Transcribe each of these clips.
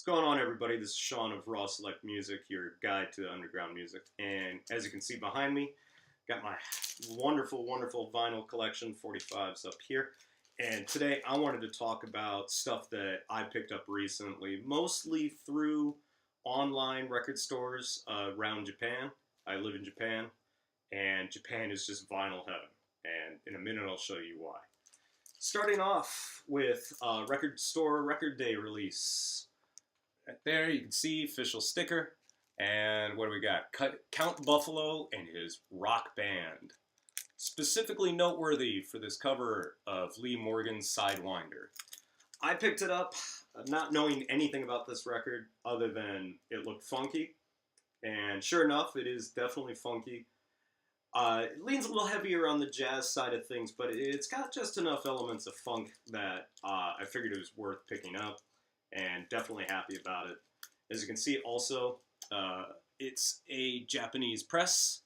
What's going on, everybody? This is Sean of Raw Select Music, your guide to underground music. And as you can see behind me, got my wonderful, wonderful vinyl collection, 45s up here. And today I wanted to talk about stuff that I picked up recently, mostly through online record stores around Japan. I live in Japan, and Japan is just vinyl heaven. And in a minute I'll show you why. Starting off with record store record day release. Right there, you can see official sticker. And what do we got? Count Buffalo and his rock band. Specifically noteworthy for this cover of Lee Morgan's Sidewinder. I picked it up not knowing anything about this record other than it looked funky. And sure enough, it is definitely funky. It leans a little heavier on the jazz side of things, but it's got just enough elements of funk that I figured it was worth picking up. And definitely happy about it. As you can see also, it's a Japanese press,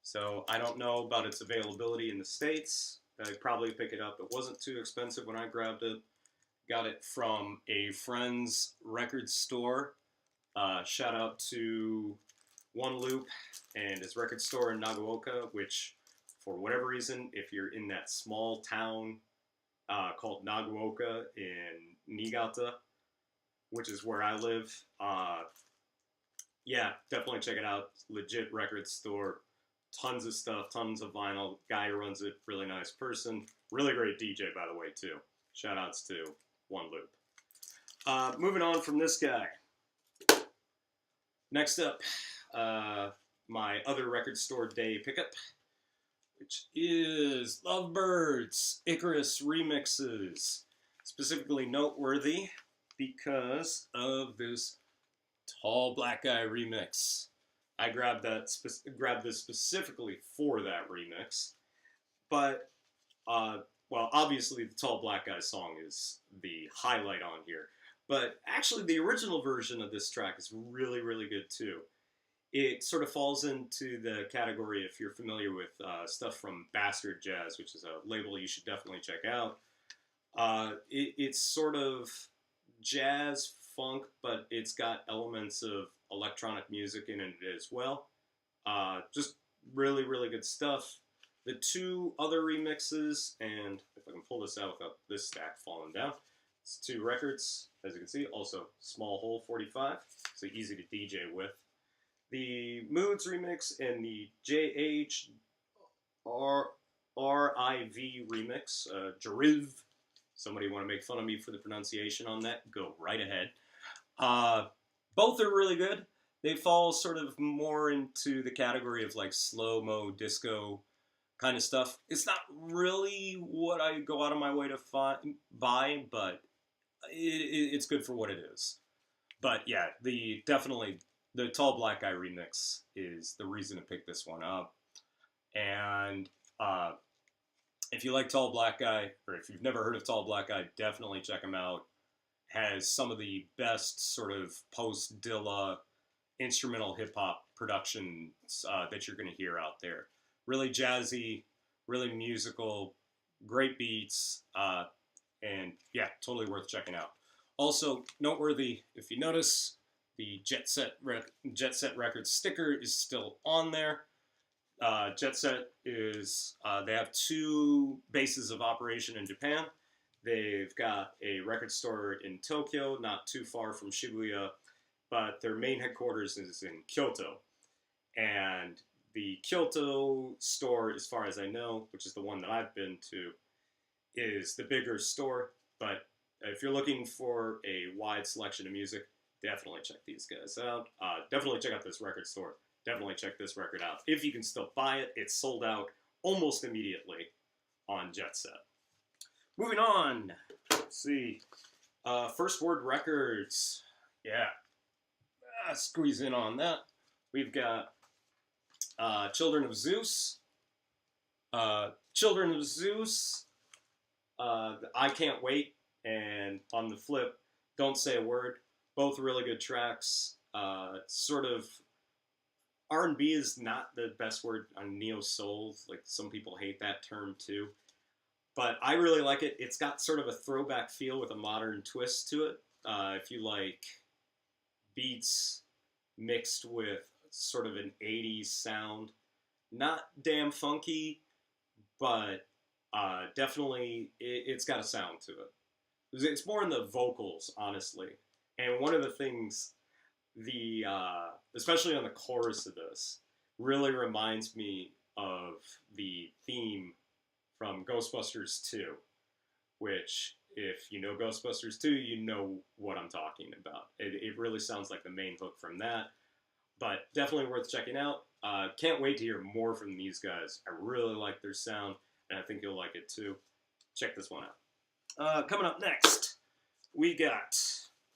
so I don't know about its availability in the States. I'd probably pick it up. It wasn't too expensive when I grabbed it. Got it from a friend's record store. Shout out to One Loop and his record store in Nagaoka, which for whatever reason, if you're in that small town called Nagaoka in Niigata, which is where I live. Yeah, definitely check it out. Legit record store. Tons of stuff, tons of vinyl. Guy who runs it, really nice person. Really great DJ, by the way, too. Shout outs to One Loop. Moving on from this guy. Next up, my other record store day pickup, which is Lovebirds Icarus remixes. Specifically noteworthy because of this Tall Black Guy remix. I grabbed this specifically for that remix. But, well, obviously the Tall Black Guy song is the highlight on here. But actually the original version of this track is really, really good too. It sort of falls into the category, if you're familiar with stuff from Bastard Jazz, which is a label you should definitely check out. It's sort of jazz funk, but it's got elements of electronic music in it as well. Just really, really good stuff. The two other remixes, and if I can pull this out without this stack falling down, it's two records, as you can see, also small hole 45, so easy to DJ with. The Moods remix and the JHRIV remix, Jariv. Somebody want to make fun of me for the pronunciation on that? Go right ahead. Both are really good. They fall sort of more into the category of like slow-mo disco kind of stuff. It's not really what I go out of my way to buy, but it's good for what it is. But yeah, definitely the Tall Black Guy remix is the reason to pick this one up. And if you like Tall Black Guy, or if you've never heard of Tall Black Guy, definitely check him out. Has some of the best sort of post-Dilla instrumental hip-hop productions that you're going to hear out there. Really jazzy, really musical, great beats, and yeah, totally worth checking out. Also, noteworthy, if you notice, the Jet Set Records sticker is still on there. Jet Set is, they have two bases of operation in Japan. They've got a record store in Tokyo, not too far from Shibuya, but their main headquarters is in Kyoto. And the Kyoto store, as far as I know, which is the one that I've been to, is the bigger store. But if you're looking for a wide selection of music, definitely check these guys out. Definitely check out this record store. Definitely check this record out. If you can still buy it, it's sold out almost immediately on Jet Set. Moving on. Let's see. First Word Records. Yeah. Squeeze in on that. We've got Children of Zeus. Children of Zeus. I Can't Wait. And on the flip, Don't Say a Word. Both really good tracks. Sort of R&B is not the best word on neo-soul. Like, some people hate that term too. But I really like it. It's got sort of a throwback feel with a modern twist to it. If you like beats mixed with sort of an 80s sound. Not damn funky, but definitely it's got a sound to it. It's more in the vocals, honestly. And one of the things, especially on the chorus of this, really reminds me of the theme from Ghostbusters 2, which, if you know Ghostbusters 2, you know what I'm talking about. It really sounds like the main hook from that, but definitely worth checking out. Can't wait to hear more from these guys. I really like their sound, and I think you'll like it too. Check this one out. Coming up next, we got,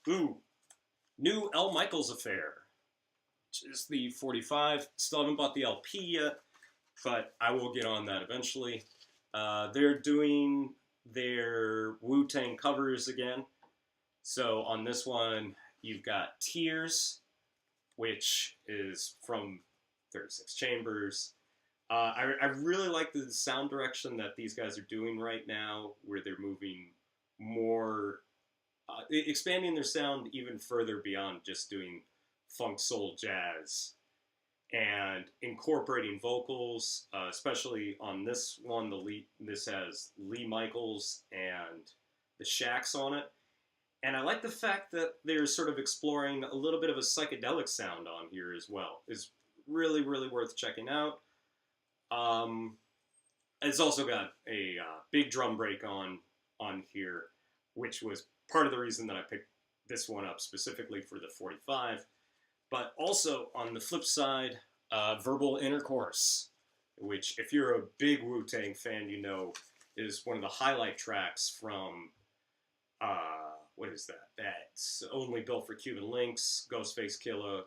new L. Michaels Affair, which is the 45. Still haven't bought the LP yet, but I will get on that eventually. They're doing their Wu-Tang covers again. So on this one, you've got Tears, which is from 36 Chambers. I really like the sound direction that these guys are doing right now, where they're moving more, expanding their sound even further beyond just doing funk, soul, jazz, and incorporating vocals, especially on this one. This has Lee Michaels and the Shacks on it. And I like the fact that they're sort of exploring a little bit of a psychedelic sound on here as well. It's really, really worth checking out. It's also got a big drum break on here, which was part of the reason that I picked this one up specifically for the 45. But also, on the flip side, Verbal Intercourse, which, if you're a big Wu-Tang fan, you know is one of the highlight tracks from, what is that? That's Only Built for Cuban Links, Ghostface Killah,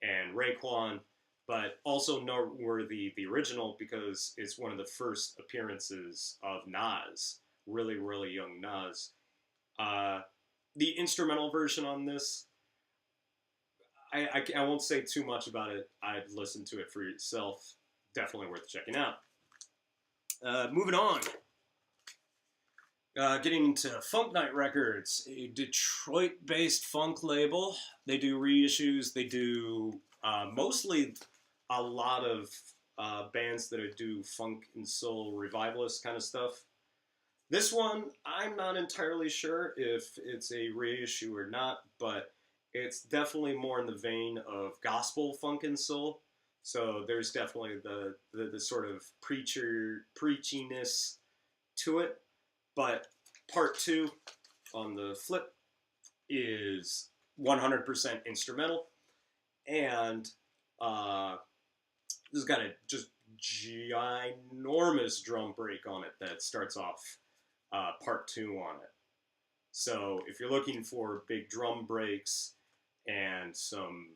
and Raekwon. But also noteworthy, the original, because it's one of the first appearances of Nas, really, really young Nas. The instrumental version on this, I won't say too much about it. I'd listen to it for yourself. Definitely worth checking out. Moving on. Getting into Funk Night Records, a Detroit-based funk label. They do reissues. They do mostly a lot of bands that do funk and soul revivalist kind of stuff. This one, I'm not entirely sure if it's a reissue or not, but it's definitely more in the vein of gospel funk and soul. So there's definitely the sort of preachiness to it. But part 2 on the flip is 100% instrumental. And this has got a just ginormous drum break on it that starts off part 2 on it. So if you're looking for big drum breaks and some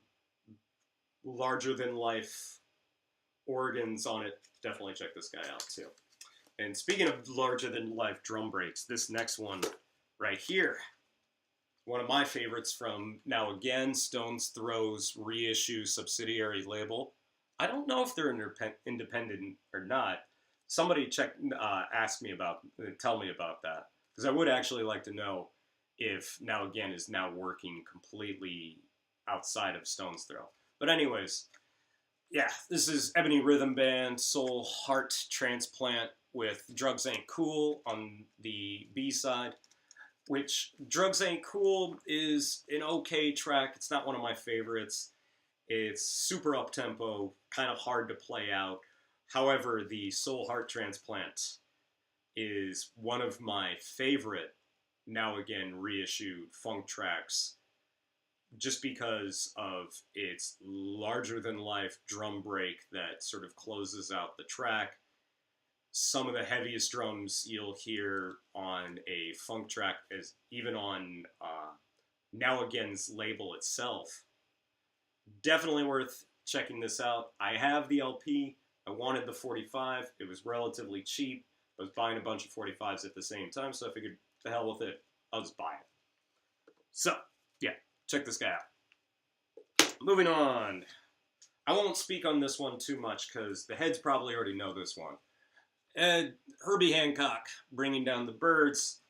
larger-than-life organs on it, definitely check this guy out too. And speaking of larger-than-life drum breaks, this next one right here, one of my favorites from Now Again, Stone's Throw's reissue subsidiary label. I don't know if they're independent or not. Somebody asked me tell me about that, because I would actually like to know if Now Again is now working completely outside of Stone's Throw. But anyways, yeah, this is Ebony Rhythm Band, Soul Heart Transplant with Drugs Ain't Cool on the B-side, which Drugs Ain't Cool is an okay track. It's not one of my favorites. It's super up-tempo, kind of hard to play out. However, the Soul Heart Transplant is one of my favorite Now Again reissued funk tracks, just because of its larger-than-life drum break that sort of closes out the track. Some of the heaviest drums you'll hear on a funk track, is even on Now Again's label itself. Definitely worth checking this out. I have the LP. I wanted the 45. It was relatively cheap. I was buying a bunch of 45s at the same time, so I figured, the hell with it, I'll just buy it. So, yeah, check this guy out. Moving on. I won't speak on this one too much, because the heads probably already know this one. Herbie Hancock, Bringing Down the Birds.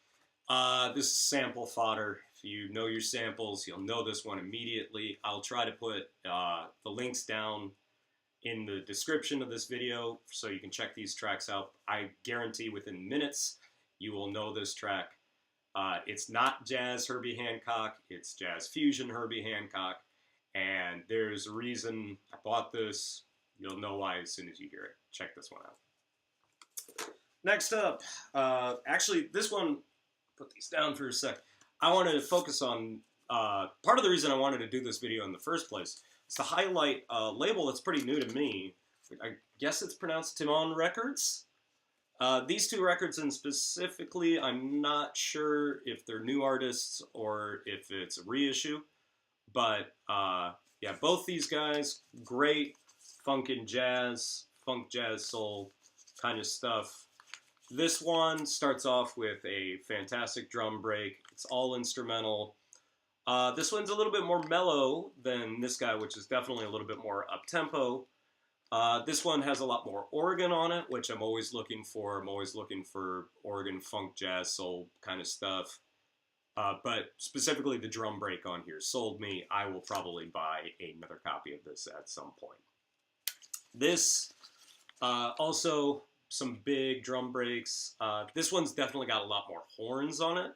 This is sample fodder. If you know your samples, you'll know this one immediately. I'll try to put the links down in the description of this video so you can check these tracks out. I guarantee within minutes you will know this track. It's not jazz Herbie Hancock, it's jazz fusion Herbie Hancock, and there's a reason I bought this. You'll know why as soon as you hear it. Check this one out. Next up, actually this one, put these down for a sec. I wanted to focus on, part of the reason I wanted to do this video in the first place is to highlight a label that's pretty new to me. I guess it's pronounced Timon Records. These two records, and specifically, I'm not sure if they're new artists or if it's a reissue. But, yeah, both these guys, great funk and jazz, funk, jazz, soul kind of stuff. This one starts off with a fantastic drum break. It's all instrumental. This one's a little bit more mellow than this guy, which is definitely a little bit more up-tempo. This one has a lot more organ on it, which I'm always looking for. I'm always looking for organ, funk, jazz, soul kind of stuff. But specifically the drum break on here sold me. I will probably buy another copy of this at some point. This, also some big drum breaks. This one's definitely got a lot more horns on it.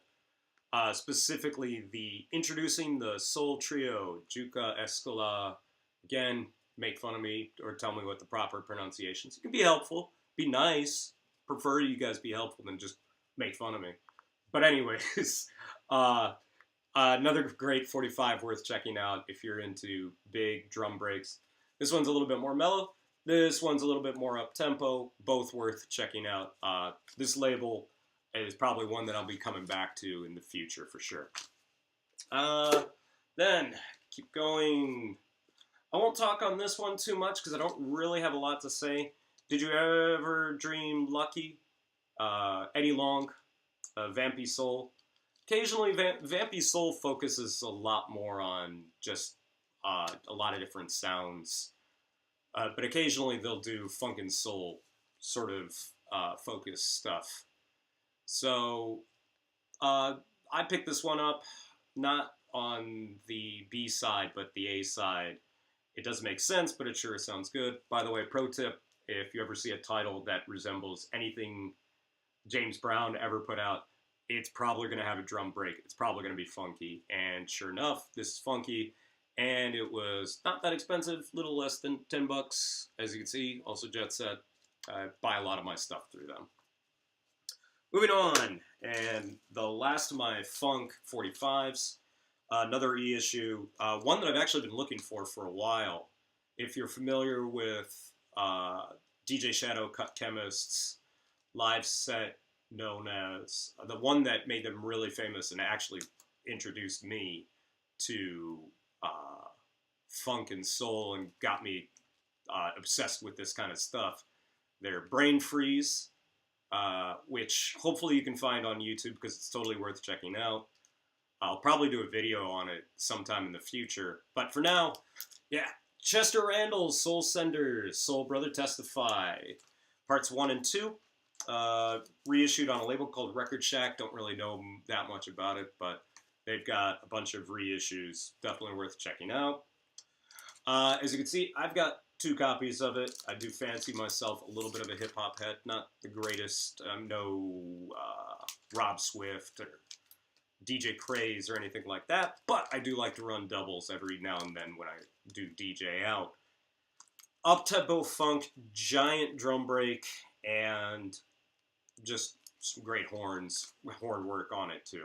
Specifically introducing the soul trio, Juka Escola. Again, make fun of me or tell me what the proper pronunciations. It can be helpful, be nice. Prefer you guys be helpful than just make fun of me. But anyways, another great 45 worth checking out if you're into big drum breaks. This one's a little bit more mellow. This one's a little bit more up-tempo. Both worth checking out. This label is probably one that I'll be coming back to in the future for sure. Then, keep going. I won't talk on this one too much because I don't really have a lot to say. Did you ever dream Lucky? Eddie Long, Vampy Soul. Occasionally, Vampy Soul focuses a lot more on just a lot of different sounds. But occasionally they'll do funk and soul sort of focused stuff. So I picked this one up not on the B side, but the A side. It doesn't make sense, but it sure sounds good. By the way, pro tip, if you ever see a title that resembles anything James Brown ever put out, it's probably going to have a drum break. It's probably going to be funky. And sure enough, this is funky. And it was not that expensive, little less than 10 bucks. As you can see, also Jet Set. I buy a lot of my stuff through them. Moving on, and the last of my funk 45s, another reissue, one that I've actually been looking for a while. If you're familiar with DJ Shadow Cut Chemist's live set known as, the one that made them really famous and actually introduced me to funk and soul and got me obsessed with this kind of stuff. Their Brain Freeze, which hopefully you can find on YouTube because it's totally worth checking out. I'll probably do a video on it sometime in the future. But for now, yeah, Chester Randall's Soul Senders, Soul Brother Testify, parts 1 and 2, reissued on a label called Record Shack. Don't really know that much about it, but they've got a bunch of reissues. Definitely worth checking out. As you can see, I've got 2 copies of it. I do fancy myself a little bit of a hip-hop head. Not the greatest, no Rob Swift or DJ Craze or anything like that, but I do like to run doubles every now and then when I do DJ out. Up-tempo funk, giant drum break, and just some great horn work on it too.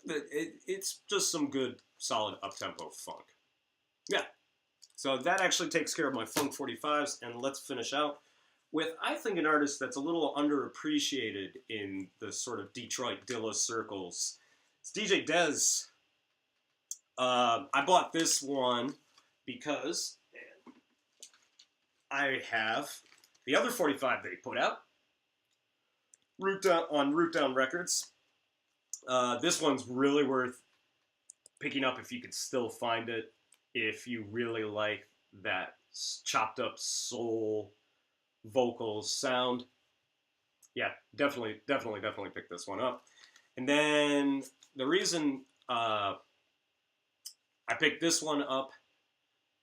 It's just some good, solid up-tempo funk. Yeah, so that actually takes care of my funk 45s, and let's finish out with, I think, an artist that's a little underappreciated in the sort of Detroit Dilla circles. It's DJ Dez. I bought this one because I have the other 45 that he put out, on Root Down Records. This one's really worth picking up if you can still find it, if you really like that chopped up soul vocals sound. Yeah, definitely pick this one up. And then the reason I picked this one up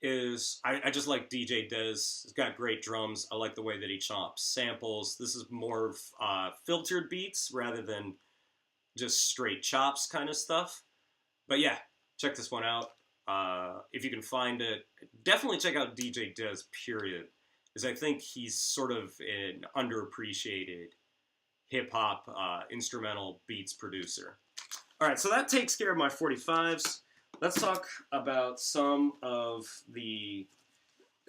is I just like DJ Dez. He's got great drums. I like the way that he chops samples. This is more of filtered beats rather than just straight chops kind of stuff. But yeah, check this one out. If you can find it, definitely check out DJ Dez, period. Because I think he's sort of an underappreciated hip-hop instrumental beats producer. All right, so that takes care of my 45s. Let's talk about some of the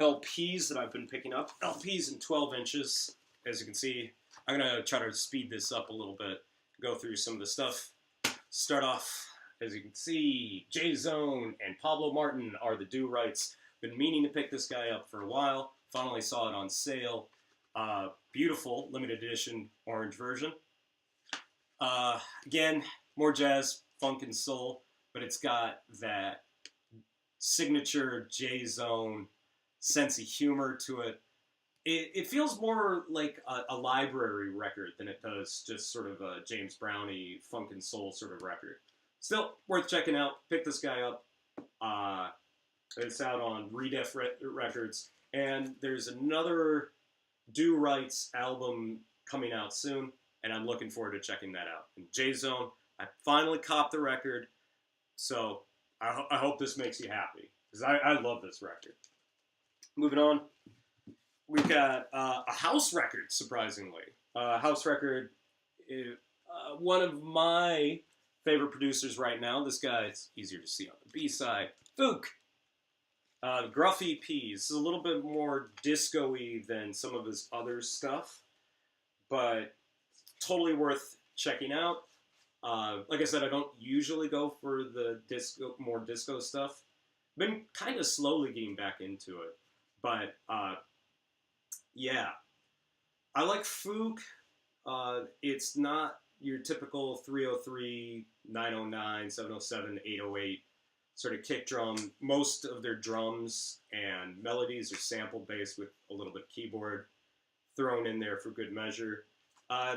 LPs that I've been picking up. LPs in 12 inches, as you can see. I'm going to try to speed this up a little bit, go through some of the stuff. Start off, as you can see, J-Zone and Pablo Martin are the do-rights. Been meaning to pick this guy up for a while. Finally saw it on sale. Beautiful, limited edition orange version. Again, more jazz, funk, and soul. But it's got that signature J-Zone sense of humor to it. It feels more like a library record than it does just sort of a James Brown-y funk and soul sort of record. Still worth checking out. Pick this guy up. It's out on Redef Records. And there's another Do Rights album coming out soon, and I'm looking forward to checking that out. And J-Zone, I finally copped the record. So I hope this makes you happy, because I love this record. Moving on, we've got a house record, surprisingly. House record, one of my favorite producers right now. This guy, it's easier to see on the B-side. Fook. Gruff EP. This is a little bit more disco-y than some of his other stuff, but totally worth checking out. Like I said, I don't usually go for the more disco stuff. Been kind of slowly getting back into it. But, yeah. I like Fook. It's not your typical 303, 909, 707, 808 sort of kick drum. Most of their drums and melodies are sample-based with a little bit of keyboard thrown in there for good measure.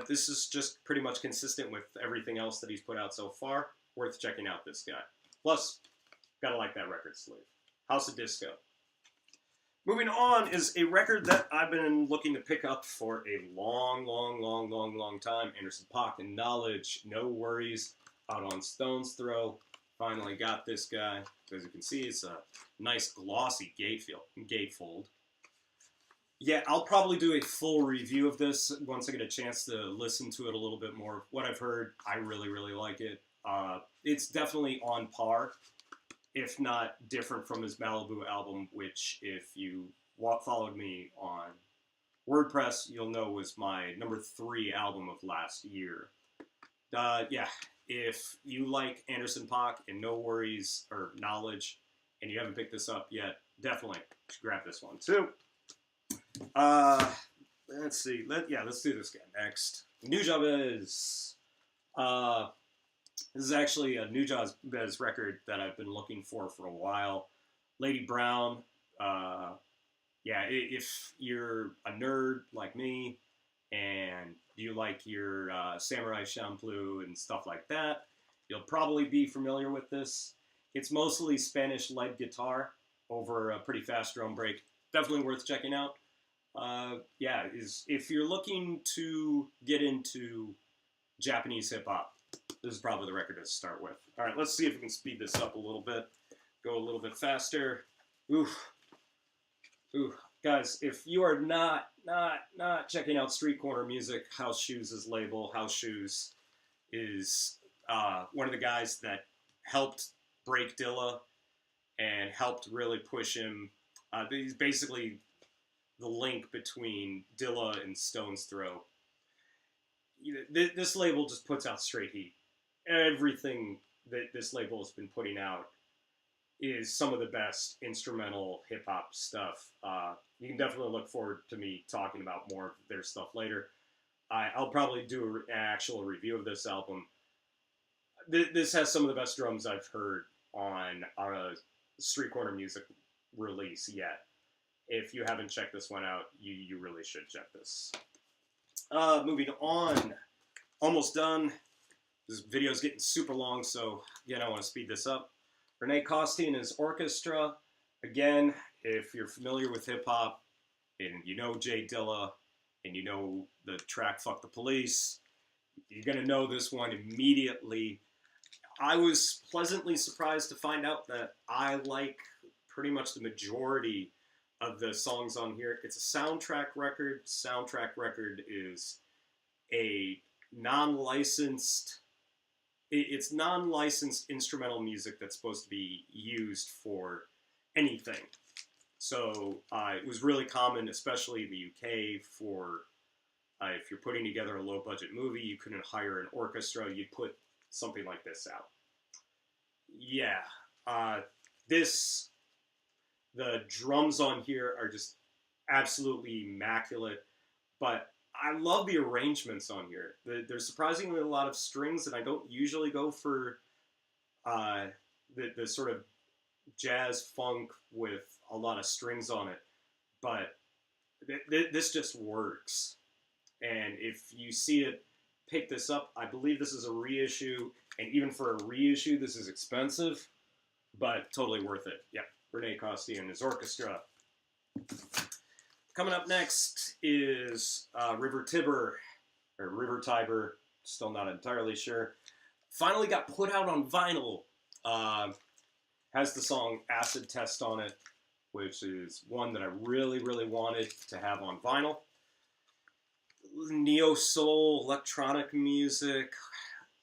This is just pretty much consistent with everything else that he's put out so far. Worth checking out, this guy. Plus, gotta like that record sleeve. House of Disco. Moving on is a record that I've been looking to pick up for a long time. Anderson .Paak and Knowledge, No Worries, out on Stone's Throw. Finally got this guy. As you can see, it's a nice glossy gatefold. Yeah, I'll probably do a full review of this once I get a chance to listen to it a little bit more. What I've heard, I really like it. It's definitely on par, if not different from his Malibu album, which if you followed me on WordPress, you'll know was my number 3 album of last year. Yeah, if you like Anderson .Paak and No Worries or Knowledge, and you haven't picked this up yet, definitely grab this one too. Let's see. Let's do this guy next. Nujabes. This is actually a Nujabes record that I've been looking for a while. Lady Brown. Yeah, if you're a nerd like me and you like your Samurai Champloo and stuff like that, you'll probably be familiar with this. It's mostly Spanish lead guitar over a pretty fast drum break. Definitely worth checking out. Yeah, if you're looking to get into Japanese hip-hop, this is probably the record to start with. All right, let's see if we can speed this up a little bit. Go a little bit faster. Ooh. Guys, if you are not checking out Street Corner Music, House Shoes' label, House Shoes is one of the guys that helped break Dilla and helped really push him. He's basically the link between Dilla and Stone's Throw. This label just puts out straight heat. Everything that this label has been putting out is some of the best instrumental hip-hop stuff. You can definitely look forward to me talking about more of their stuff later. I'll probably do an actual review of this album. This has some of the best drums I've heard on a Street Corner Music release yet. If you haven't checked this one out, you really should check this. Moving on. Almost done. This video's getting super long, so again, I want to speed this up. Rene Costi and his Orchestra. Again, if you're familiar with hip-hop, and you know Jay Dilla, and you know the track Fuck the Police, you're going to know this one immediately. I was pleasantly surprised to find out that I like pretty much the majority of the songs on here. It's a soundtrack record. Soundtrack record is a non-licensed, it's non-licensed instrumental music that's supposed to be used for anything. So it was really common, especially in the UK, for if you're putting together a low-budget movie, you couldn't hire an orchestra, you'd put something like this out. Yeah, the drums on here are just absolutely immaculate, but I love the arrangements on here. There's surprisingly a lot of strings, and I don't usually go for the sort of jazz funk with a lot of strings on it, but this just works. And if you see it, pick this up. I believe this is a reissue, and even for a reissue, this is expensive, but totally worth it. Yeah, Rene Costi and his Orchestra. Coming up next is River Tiber, or River Tiber, still not entirely sure. Finally got put out on vinyl. Has the song Acid Test on it, which is one that I really, really wanted to have on vinyl. Neo-soul, electronic music,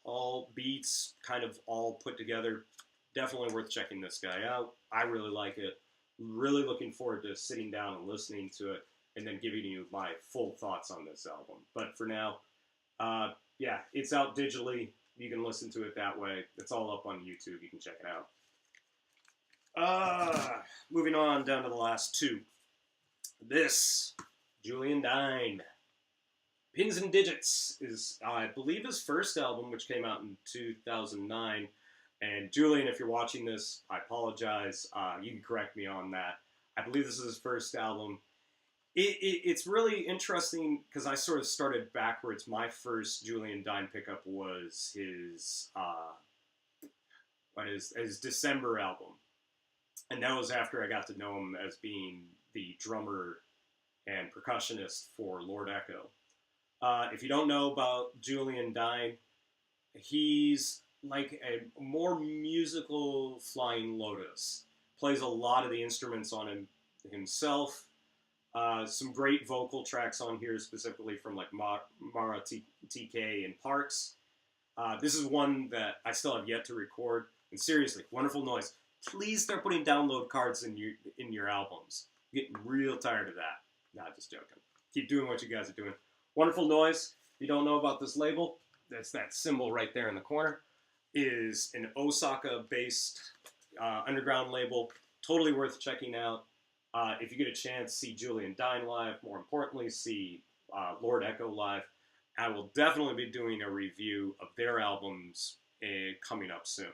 all beats, kind of all put together. Definitely worth checking this guy out. I really like it. Really looking forward to sitting down and listening to it and then giving you my full thoughts on this album. But for now, yeah, it's out digitally. You can listen to it that way. It's all up on YouTube. You can check it out. Moving on down to the last two. This, Julian Dine. Pins and Digits is, I believe, his first album, which came out in 2009. And Julian, if you're watching this, I apologize. You can correct me on that. I believe this is his first album. It's really interesting because I sort of started backwards. My first Julian Dine pickup was his December album. And that was after I got to know him as being the drummer and percussionist for Lord Echo. If you don't know about Julian Dine, he's like a more musical Flying Lotus. Plays a lot of the instruments on himself. Some great vocal tracks on here, specifically from like Mara TK and Parks. This is one that I still have yet to record. And seriously, wonderful noise. Please start putting download cards in your albums. I'm getting real tired of that. Nah, just joking. Keep doing what you guys are doing. Wonderful Noise. If you don't know about this label, that's that symbol right there in the corner. Is an Osaka-based underground label. Totally worth checking out. If you get a chance, see Julian Dine live. More importantly, see Lord Echo live. I will definitely be doing a review of their albums coming up soon.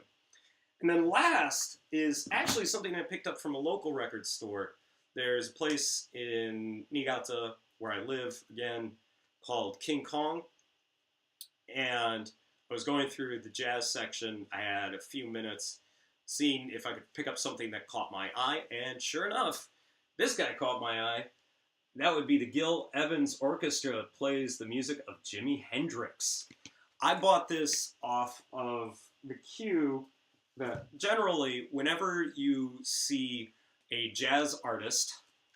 And then last is actually something I picked up from a local record store. There's a place in Niigata where I live, again, called King Kong. And I was going through the jazz section. I had a few minutes seeing if I could pick up something that caught my eye. And sure enough, this guy caught my eye. That would be the Gil Evans Orchestra that plays the music of Jimi Hendrix. I bought this off of the queue that generally, whenever you see a jazz artist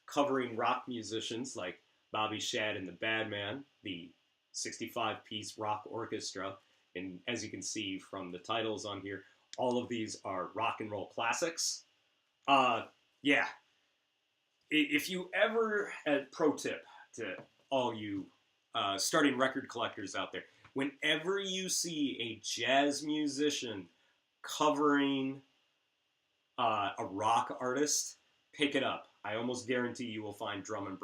covering rock musicians like Bobby Shad and the Badman, the 65-piece rock orchestra, and as you can see from the titles on here, all of these are rock and roll classics. Yeah. If you ever, pro tip to all you starting record collectors out there, whenever you see a jazz musician covering a rock artist, pick it up. I almost guarantee you will find drum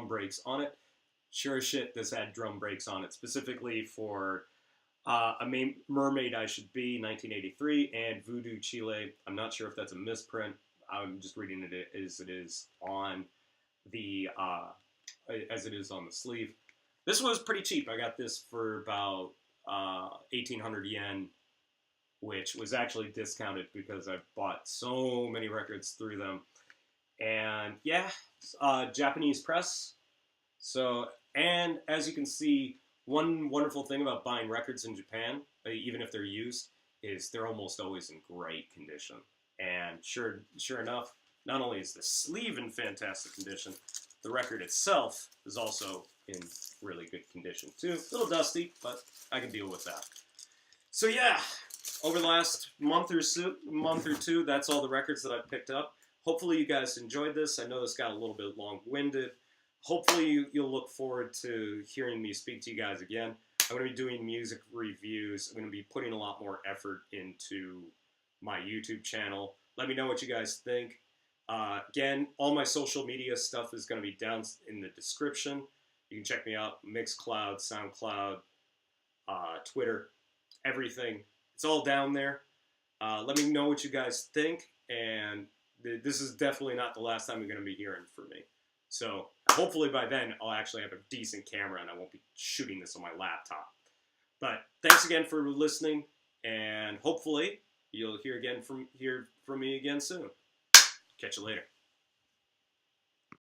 breaks on it. Sure as shit, this had drum breaks on it, specifically for A Mermaid I Should Be, 1983, and Voodoo Chile. I'm not sure if that's a misprint. I'm just reading it as it is on the sleeve. This was pretty cheap. I got this for about 1,800 yen, which was actually discounted because I bought so many records through them. And yeah, Japanese press. So, and as you can see, one wonderful thing about buying records in Japan, even if they're used, is they're almost always in great condition. And sure enough, not only is the sleeve in fantastic condition, the record itself is also in really good condition too. A little dusty, but I can deal with that. So yeah, over the last month or two, that's all the records that I've picked up. Hopefully you guys enjoyed this. I know this got a little bit long-winded. Hopefully you'll look forward to hearing me speak to you guys again. I'm going to be doing music reviews. I'm going to be putting a lot more effort into my YouTube channel. Let me know what you guys think. Again, all my social media stuff is going to be down in the description. You can check me out, Mixcloud, SoundCloud, Twitter, everything. It's all down there. Let me know what you guys think, and this is definitely not the last time you're going to be hearing from me. So hopefully by then I'll actually have a decent camera and I won't be shooting this on my laptop. But thanks again for listening, and hopefully you'll hear from me again soon. Catch you later.